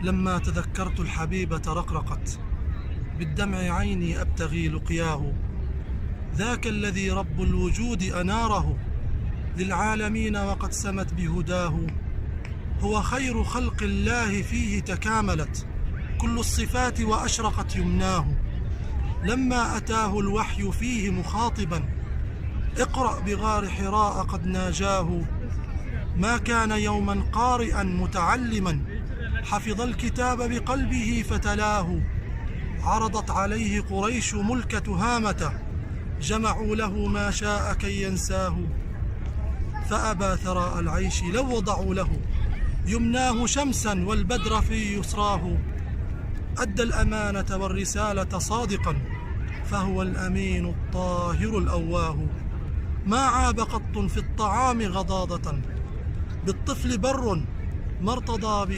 لما تذكرت الحبيب ترقرقت، بالدمع عيني أبتغي لقياه. ذاك الذي رب الوجود أناره للعالمين وقد سمت بهداه. هو خير خلق الله فيه تكاملت كل الصفات وأشرقت يمناه. لما أتاه الوحي فيه مخاطبا اقرأ بغار حراء قد ناجاه. ما كان يوما قارئا متعلما حفظ الكتاب بقلبه فتلاه. عرضت عليه قريش ملك تهامة جمعوا له ما شاء كي ينساه. فأبى ثراء العيش لو وضعوا له يمناه شمسا والبدر في يسراه. أدى الأمانة والرسالة صادقا فهو الأمين الطاهر الأواه. ما عاب قط في الطعام غضاضة بالطفل بر ما ارتضى